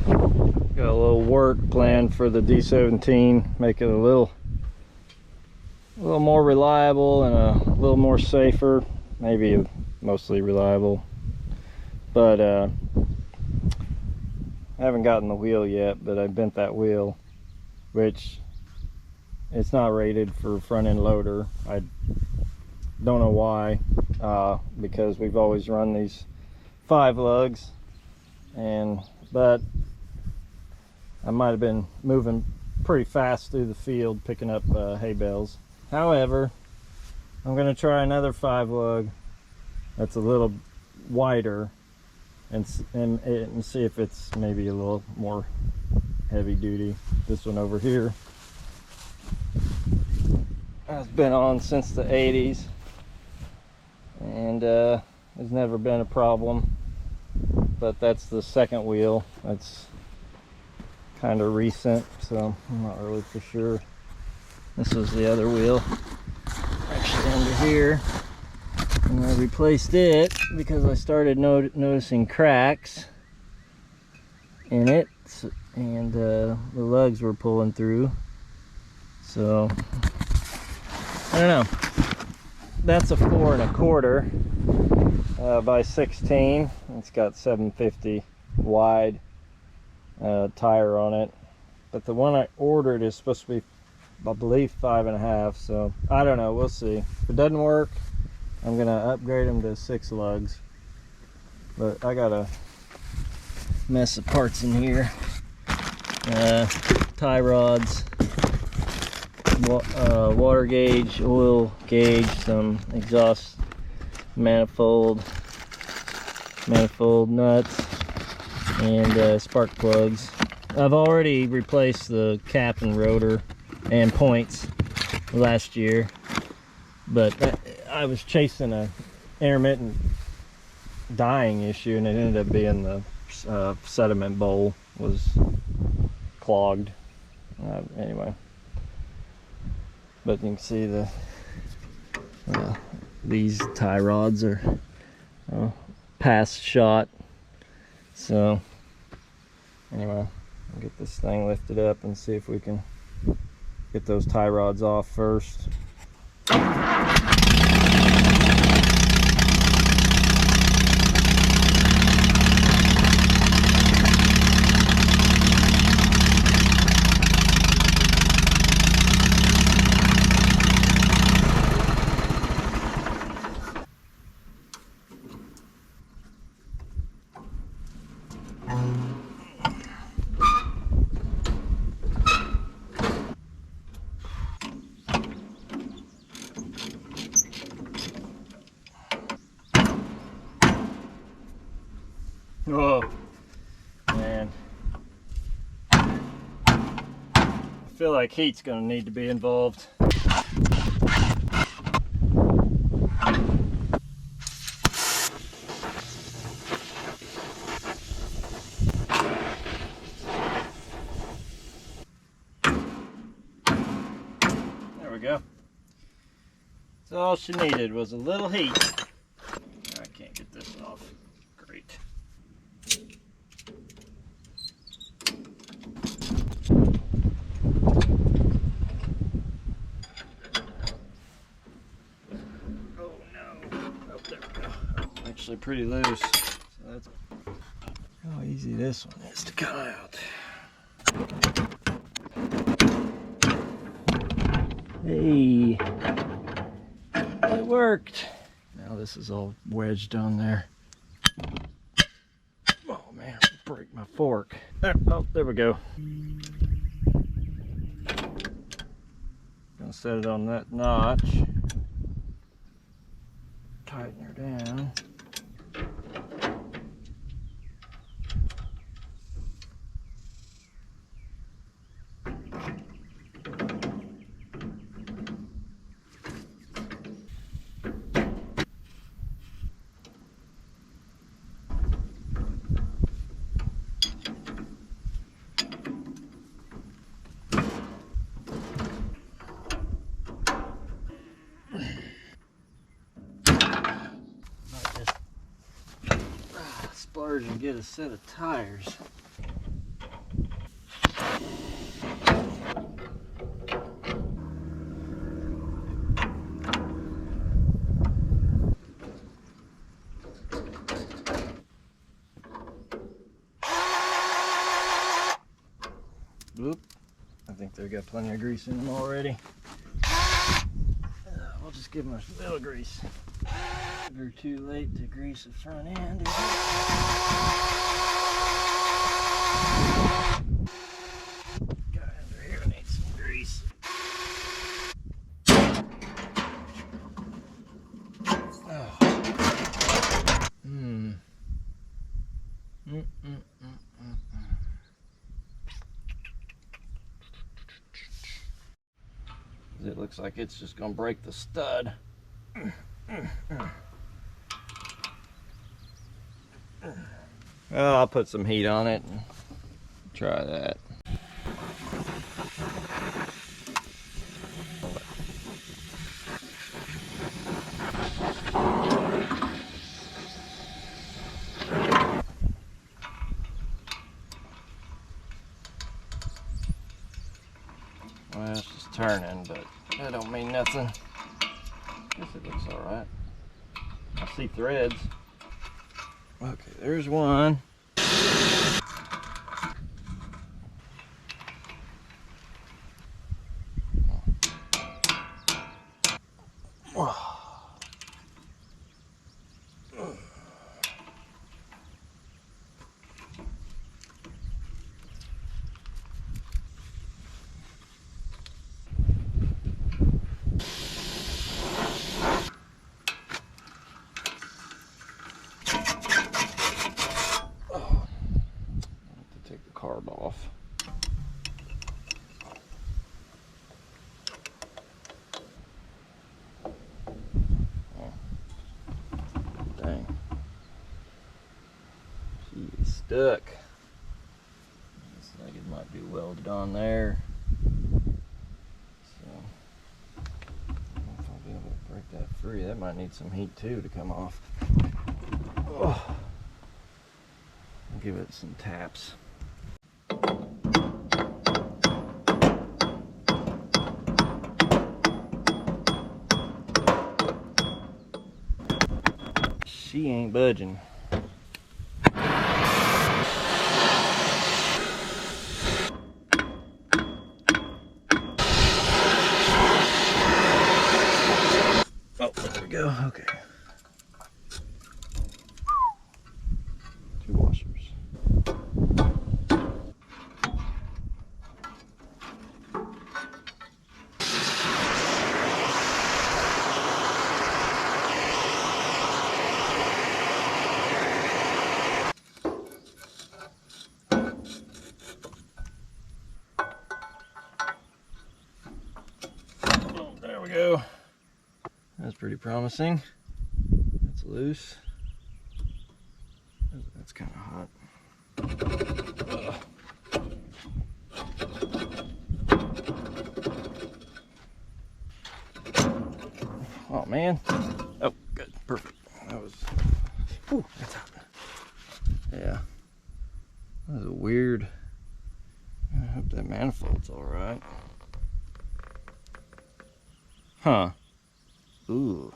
Got a little work planned for the D17, make it a little more reliable and a little more safer, maybe mostly reliable. But I haven't gotten the wheel yet, but I bent that wheel, which it's not rated for front end loader. I don't know why, because we've always run these 5 lugs, but I might have been moving pretty fast through the field picking up hay bales. However, I'm going to try another 5 lug that's a little wider and see if it's maybe a little more heavy duty. This one over here has been on since the 80s and has never been a problem, but that's the second wheel. That's kind of recent, so I'm not really for sure. This was the other wheel, actually under here, and I replaced it because I started noticing cracks in it, and the lugs were pulling through. So I don't know. That's a 4 1/4 by 16. It's got 750 wide tire on it, but the one I ordered is supposed to be, I believe, 5 1/2. So I don't know, we'll see. If it doesn't work, I'm gonna upgrade them to 6 lugs, but I got a mess of parts in here. Tie rods, water gauge, oil gauge, some exhaust manifold nuts, and spark plugs. I've already replaced the cap and rotor and points last year, but I was chasing a intermittent dying issue, and it ended up being the sediment bowl was clogged. Anyway, but you can see these tie rods are past shot. So anyway, I'll get this thing lifted up and see if we can get those tie rods off first. Oh man, I feel like heat's gonna need to be involved. There we go. So all she needed was a little heat. I can't get this off. Great. Oh no. Oh, there we go. Oh, actually pretty loose. So that's how easy this one is to cut out. Hey, it worked. Now this is all wedged on there. Oh man, break my fork. There, oh, there we go. Gonna set it on that notch. Tighten her down. Splurge and get a set of tires. Bloop. I think they've got plenty of grease in them already. We'll just give them a little grease. Never too late to grease the front end, is it? Guy under here needs some grease. It looks like it's just gonna break the stud. Well, I'll put some heat on it and try that. Well, it's just turning, but that don't mean nothing. Guess it looks all right. I see threads. Okay, there's one. Carb off. Oh. Dang. She is stuck. Looks like it might be welded on there. So, I don't know if I'll be able to break that free. That might need some heat too to come off. Oh. I'll give it some taps. She ain't budging. Oh, there we go. Okay. 2 washers. There we go. That's pretty promising. That's loose. That's kind of hot. Oh man. Oh, good. Perfect. That was. Whew, that's hot. Yeah. That was a weird. I hope that manifold's all right. Huh. Ooh.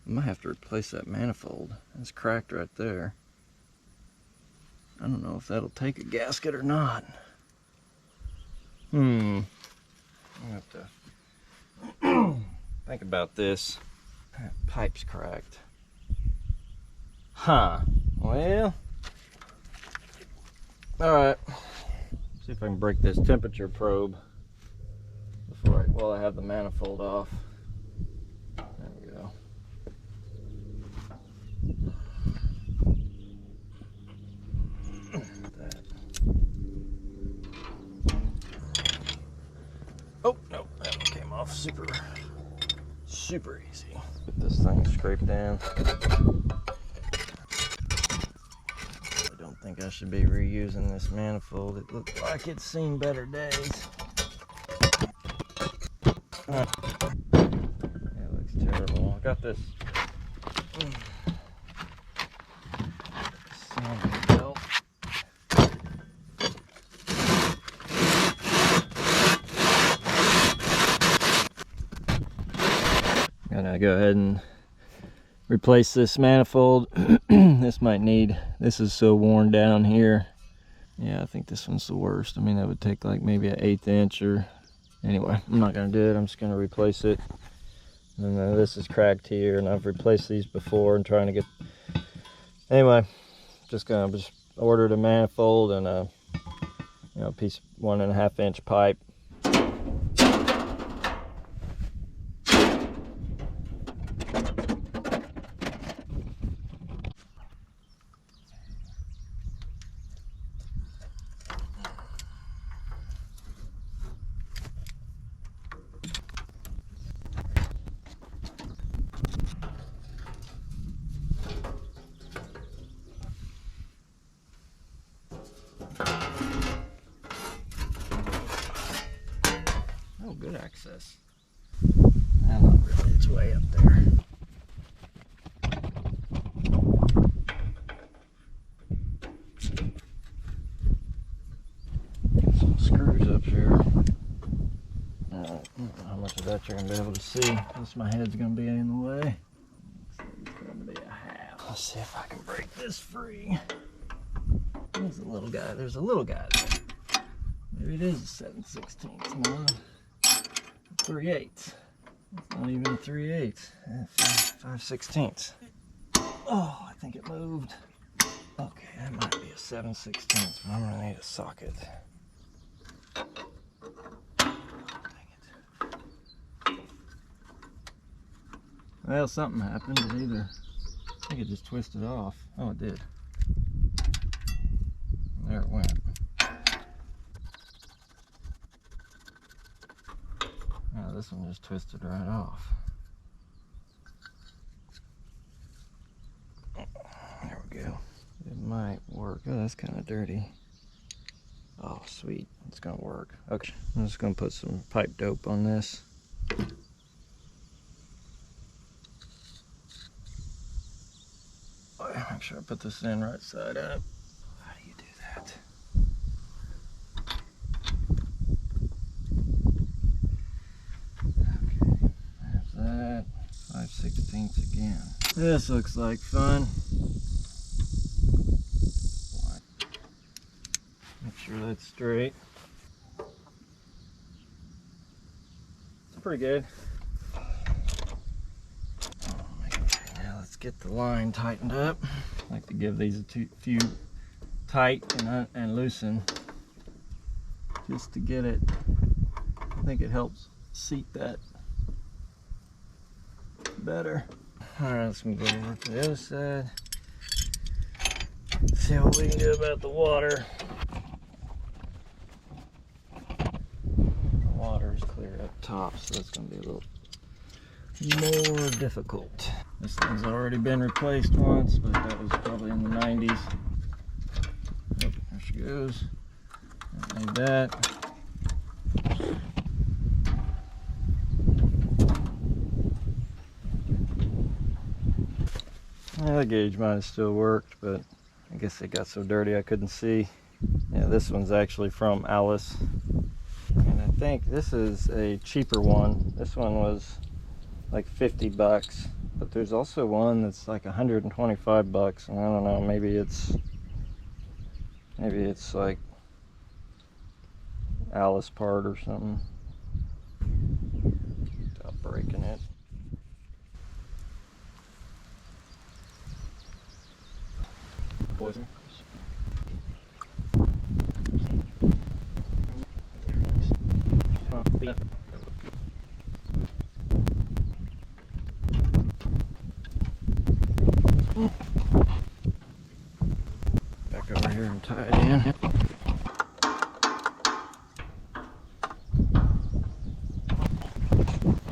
I might have to replace that manifold. It's cracked right there. I don't know if that'll take a gasket or not. I'll have to think about this. That pipe's cracked. Huh. Well. Alright. See if I can break this temperature probe while I have the manifold off. There we go. That. Oh no, that one came off super easy. Get this thing scraped down. I don't think I should be reusing this manifold. It looks like it's seen better days. It looks terrible. I got this sanding belt. Gotta go ahead and replace this manifold. This is so worn down here. Yeah, I think this one's the worst. I mean, that would take like maybe an 1/8 inch or... Anyway, I'm not gonna do it. I'm just gonna replace it. And then this is cracked here, and I've replaced these before and trying to get... Anyway, just ordered a manifold and a piece of 1.5 inch pipe. Oh, good access. Not really, it's way up there. Some screws up here. I don't know how much of that you're going to be able to see. Unless my head's going to be in the way. Looks like it's going to be a half. Let's see if I can break this free. There's a little guy. There's a little guy there. Maybe it is a 7/16. No. 3/8. It's not even 3/8. 5/16. Oh, I think it moved. Okay, that might be a 7/16, but I'm gonna need a socket. Dang it. Well, something happened. I think it just twisted off. Oh, it did. There it went. Oh, this one just twisted right off. There we go. It might work. Oh, that's kind of dirty. Oh, sweet. It's going to work. Okay, I'm just going to put some pipe dope on this. Make sure I put this in right side up. How do you do that? Okay, there's that. 5/16 again. This looks like fun. Make sure that's straight. It's pretty good. Now let's get the line tightened up. I like to give these a few tight and loosen just to get it. I think it helps seat that better. All right, let's move over to the other side. See what we can do about the water. The water is clear up top, so it's going to be a little more difficult. This thing's already been replaced once, but that was probably in the 90s. Oh, there she goes. I need that. The gauge might have still worked, but I guess it got so dirty I couldn't see. Yeah, this one's actually from Allis. And I think this is a cheaper one. This one was like 50 bucks, but there's also one that's like 125 bucks, and I don't know, maybe it's like Allis part or something. Without breaking it. Poison. Back over here and tie it in.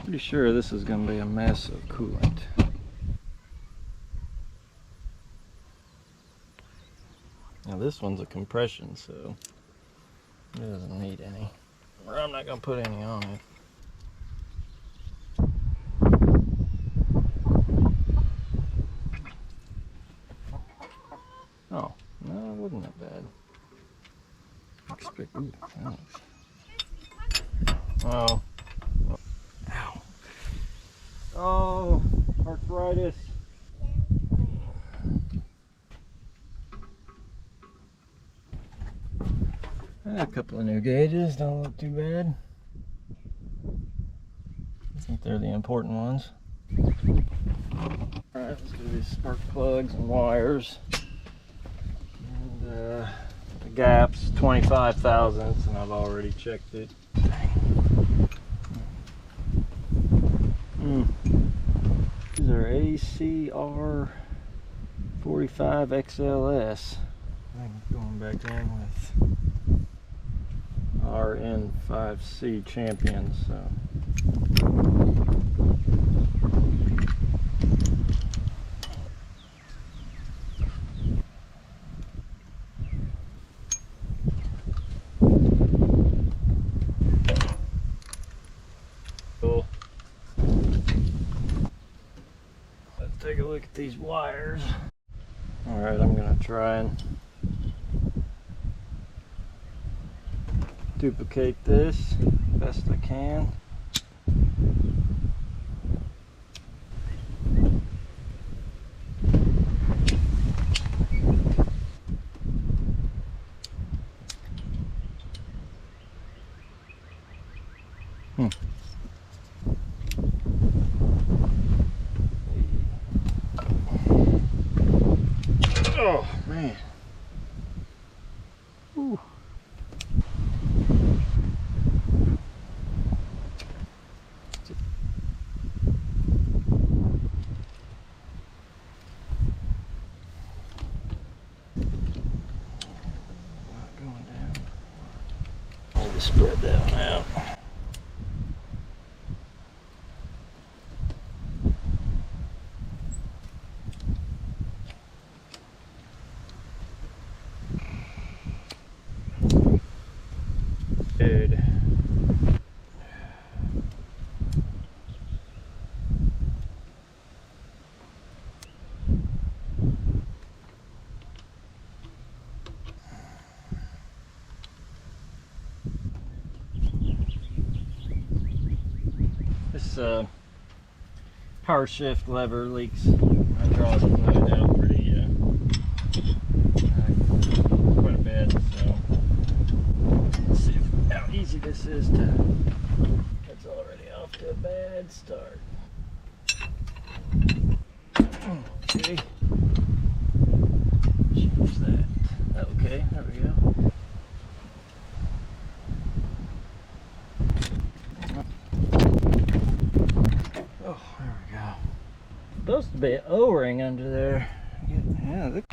Pretty sure this is going to be a mess of coolant. Now this one's a compression, so it doesn't need any. Or I'm not going to put any on it. Oh, no, it wasn't that bad. Ooh, thanks. Oh. Ow. Oh, arthritis. A couple of new gauges, don't look too bad. I think they're the important ones. Alright, let's do these spark plugs and wires. And the gap's 25 thousandths, and I've already checked it. These are ACR 45 XLS. I'm going back in with RN5C Champions. So. Cool. Let's take a look at these wires. All right, I'm gonna try and duplicate this best I can. Oh man. Ooh. Going down. I'll just spread that one out. Dude. This power shift lever leaks hydraulic fluid out pretty quite a bit, so let's see how easy this is to. It's already off to a bad start. Okay, change that. Okay, there we go. Oh, there we go. Supposed to be an O-ring under there. Yeah, look.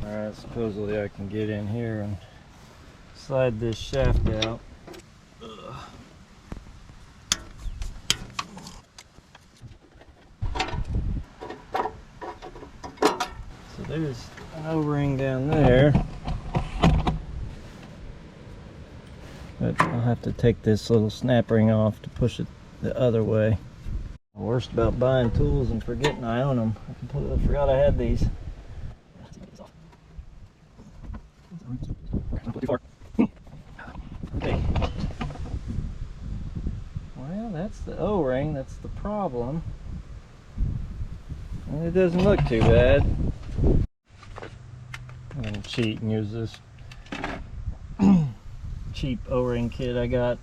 Alright, supposedly I can get in here and slide this shaft out. Ugh. So there's an O-ring down there. But I'll have to take this little snap ring off to push it the other way. The worst about buying tools and forgetting I own them. I completely forgot I had these. Okay. Well, that's the O-ring. That's the problem. And it doesn't look too bad. I'm gonna cheat and use this cheap O-ring kit I got.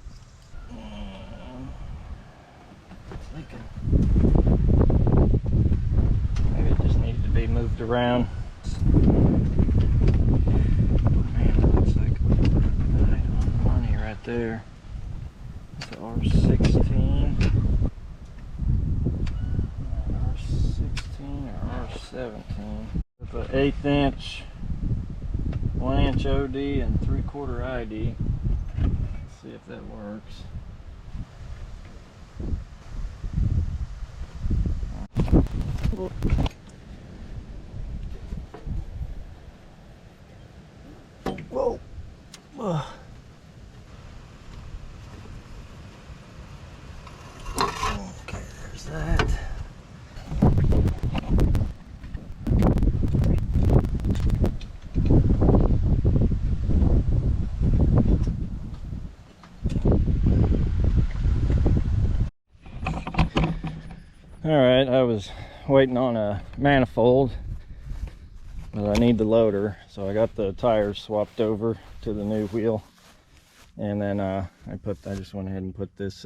Maybe it just needed to be moved around. Man, that looks like right on money right there. It's an R16. R16 or R17. With an 1/8 inch, 1 inch OD and 3/4 ID. Let's see if that works. Whoa. Okay, there's that. All right, I was waiting on a manifold but I need the loader, so I got the tires swapped over to the new wheel, and then I just went ahead and put this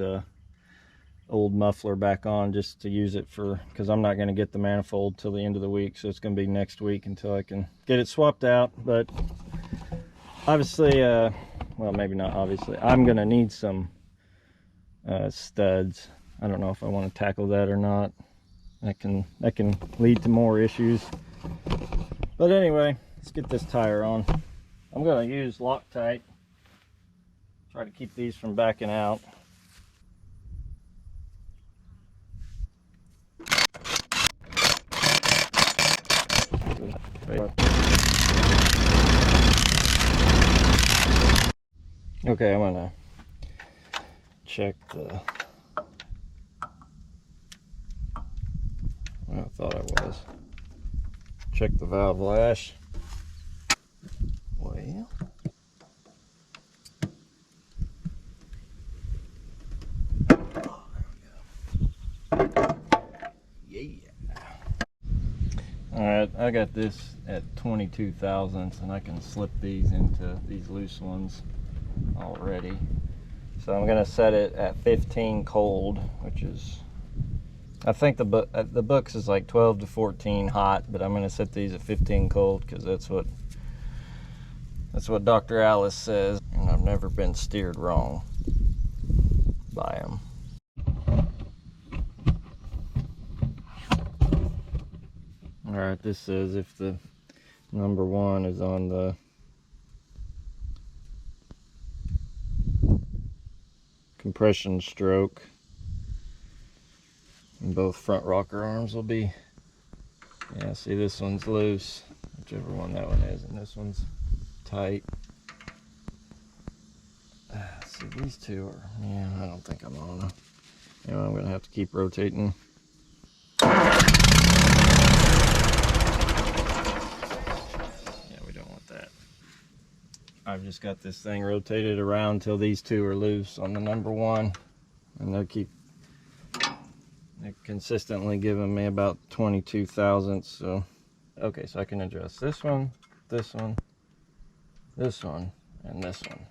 old muffler back on just to use it for, because I'm not going to get the manifold till the end of the week, so it's going to be next week until I can get it swapped out. But obviously, well, maybe not obviously, I'm going to need some studs. I don't know if I want to tackle that or not. That can lead to more issues. But anyway, let's get this tire on. I'm going to use Loctite. Try to keep these from backing out. Okay, I'm gonna check the, well, I thought I was. Check the valve lash. Well, yeah. Alright, I got this at 22 thousandths, and I can slip these into these loose ones already. So I'm gonna set it at 15 cold, which is, I think the books is like 12 to 14 hot, but I'm gonna set these at 15 cold because that's what Dr. Allis says, and I've never been steered wrong by him. Alright, this says if the number 1 is on the compression stroke, and both front rocker arms will be, yeah, see, this one's loose, whichever one that one is, and this one's tight. See, these two are, yeah, I don't think I'm on them. Anyway, I'm gonna have to keep rotating. I've just got this thing rotated around till these two are loose on the number 1, and they're consistently giving me about 22 thousandths. So okay, so I can adjust this one, this one, this one, and this one.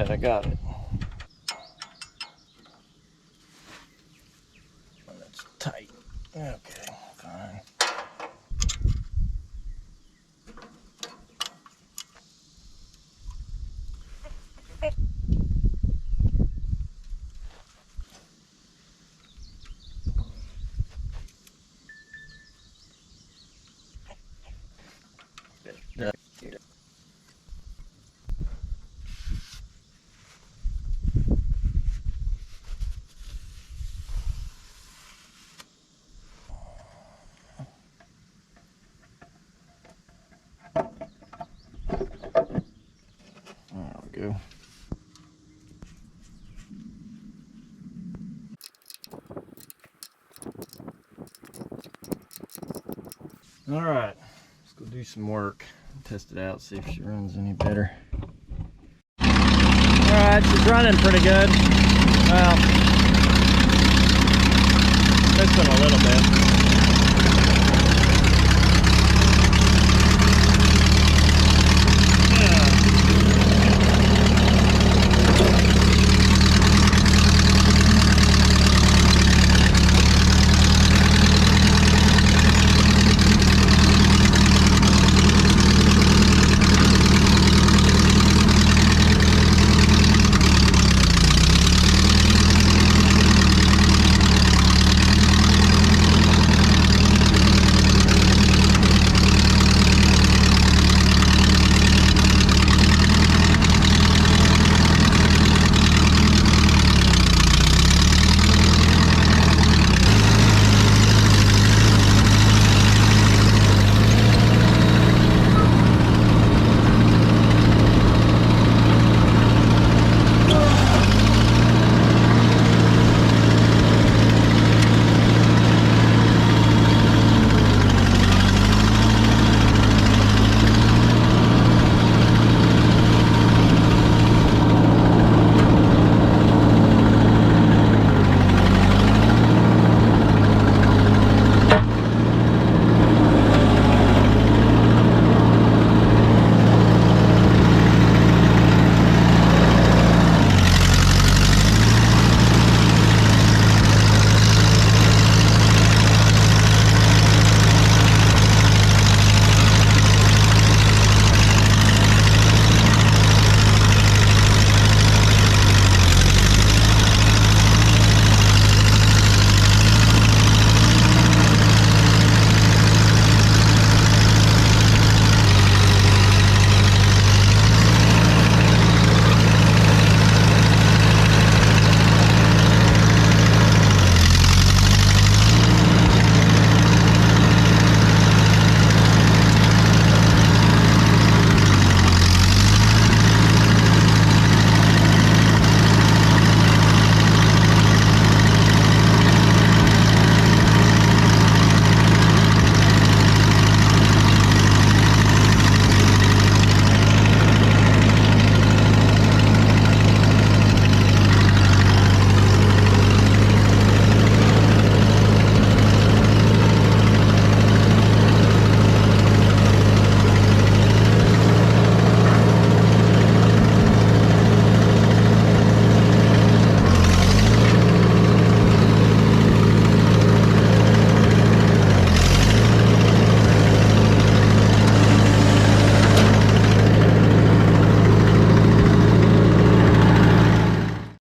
I got it. That's tight. Okay, fine. Go. All right, let's go do some work, test it out, see if she runs any better. All right, she's running pretty good. Well, missing a little bit.